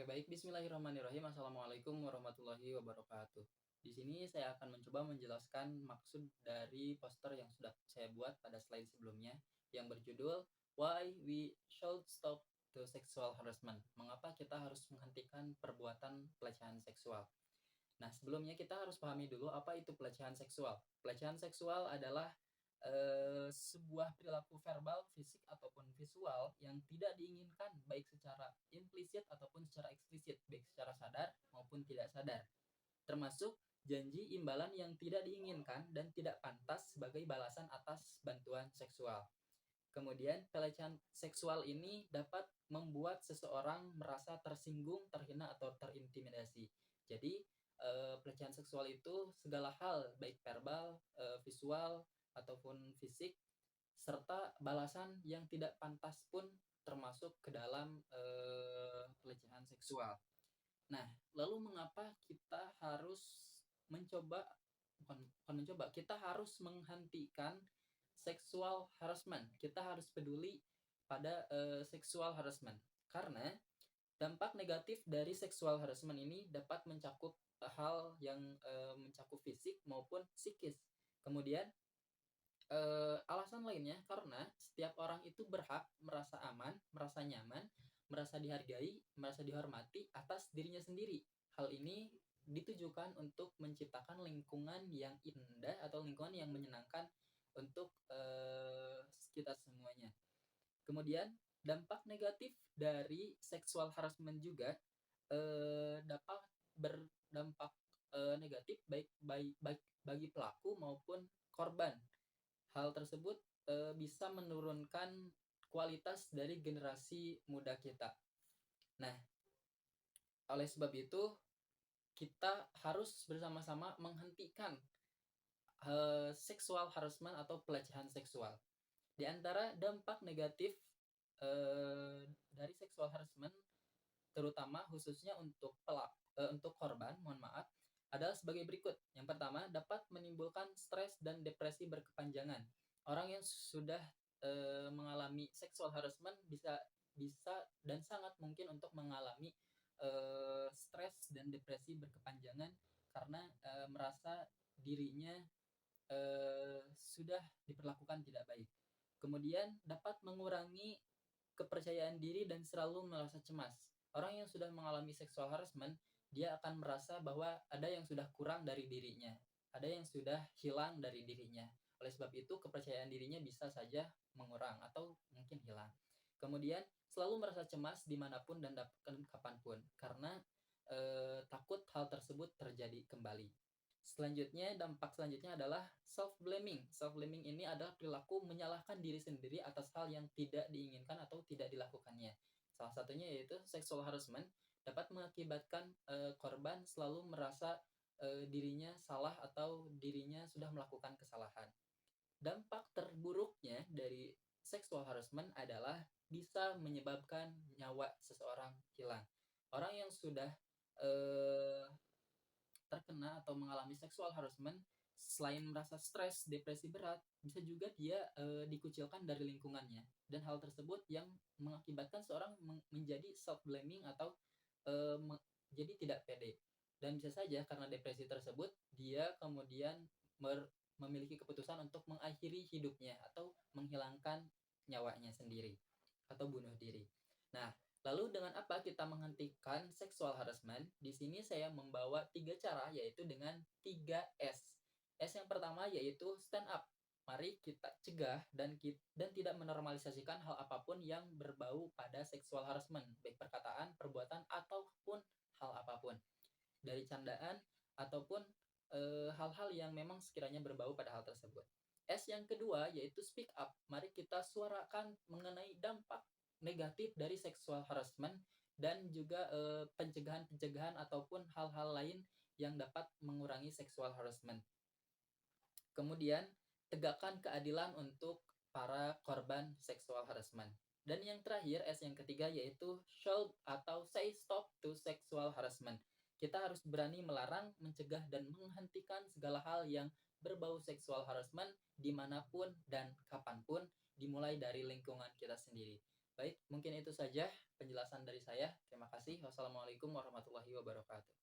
Oke, baik. Bismillahirrahmanirrahim. Assalamualaikum warahmatullahi wabarakatuh. Di sini saya akan mencoba menjelaskan maksud dari poster yang sudah saya buat pada slide sebelumnya yang berjudul Why We Should Stop the Sexual Harassment. Mengapa kita harus menghentikan perbuatan pelecehan seksual? Nah, sebelumnya kita harus pahami dulu apa itu pelecehan seksual. Pelecehan seksual adalah sebuah perilaku verbal, fisik, ataupun visual yang tidak diinginkan baik secara implisit ataupun secara eksplisit, baik secara sadar maupun tidak sadar. Termasuk janji imbalan yang tidak diinginkan dan tidak pantas sebagai balasan atas bantuan seksual. Kemudian, pelecehan seksual ini dapat membuat seseorang merasa tersinggung, terhina, atau terintimidasi. Jadi, pelecehan seksual itu segala hal, baik verbal, visual, ataupun fisik, serta balasan yang tidak pantas pun termasuk ke dalam pelecehan seksual. Nah, lalu mengapa kita harus mencoba, bukan mencoba, kita harus menghentikan sexual harassment. Kita harus peduli pada sexual harassment. Karena dampak negatif dari sexual harassment ini dapat mencakup hal yang mencakup fisik maupun psikis. Kemudian alasan lainnya karena setiap orang itu berhak merasa aman, merasa nyaman, merasa dihargai, merasa dihormati atas dirinya sendiri. Hal ini ditujukan untuk menciptakan lingkungan yang indah atau lingkungan yang menyenangkan untuk kita semuanya. Kemudian dampak negatif dari sexual harassment juga dapat berdampak negatif baik bagi pelaku maupun korban. Hal tersebut bisa menurunkan kualitas dari generasi muda kita. Nah, oleh sebab itu kita harus bersama-sama menghentikan sexual harassment atau pelecehan seksual. Di antara dampak negatif dari sexual harassment, terutama khususnya untuk korban, mohon maaf, adalah sebagai berikut. Yang pertama, dapat menimbulkan stres dan depresi berkepanjangan. Orang yang sudah mengalami sexual harassment bisa dan sangat mungkin untuk mengalami stres dan depresi berkepanjangan karena merasa dirinya sudah diperlakukan tidak baik. Kemudian dapat mengurangi kepercayaan diri dan selalu merasa cemas. Orang yang sudah mengalami sexual harassment, dia akan merasa bahwa ada yang sudah kurang dari dirinya, ada yang sudah hilang dari dirinya. Oleh sebab itu, kepercayaan dirinya bisa saja mengurang atau mungkin hilang. Kemudian, selalu merasa cemas dimanapun dan kapanpun, karena takut hal tersebut terjadi kembali. Selanjutnya, dampak selanjutnya adalah self-blaming. Self-blaming ini adalah perilaku menyalahkan diri sendiri atas hal yang tidak diinginkan atau tidak dilakukannya. Salah satunya yaitu sexual harassment dapat mengakibatkan korban selalu merasa dirinya salah atau dirinya sudah melakukan kesalahan. Dampak terburuknya dari sexual harassment adalah bisa menyebabkan nyawa seseorang hilang. Orang yang sudah eh, terkena atau mengalami sexual harassment, selain merasa stres, depresi berat, bisa juga dia dikucilkan dari lingkungannya. Dan hal tersebut yang mengakibatkan seorang menjadi self-blaming atau jadi tidak pede. Dan bisa saja karena depresi tersebut, dia kemudian memiliki keputusan untuk mengakhiri hidupnya atau menghilangkan nyawanya sendiri atau bunuh diri. Nah, lalu dengan apa kita menghentikan sexual harassment? Di sini saya membawa 3 cara, yaitu dengan 3S. S yang pertama yaitu stand up. Mari kita cegah dan tidak menormalisasikan hal apapun yang berbau pada sexual harassment, baik perkataan, perbuatan, ataupun hal apapun. Dari candaan ataupun hal-hal yang memang sekiranya berbau pada hal tersebut. S yang kedua yaitu speak up. Mari kita suarakan mengenai dampak negatif dari sexual harassment dan juga pencegahan-pencegahan ataupun hal-hal lain yang dapat mengurangi sexual harassment. Kemudian, tegakkan keadilan untuk para korban sexual harassment. Dan yang terakhir, S yang ketiga yaitu should atau say stop to sexual harassment. Kita harus berani melarang, mencegah, dan menghentikan segala hal yang berbau sexual harassment dimanapun dan kapanpun, dimulai dari lingkungan kita sendiri. Baik, mungkin itu saja penjelasan dari saya. Terima kasih. Wassalamualaikum warahmatullahi wabarakatuh.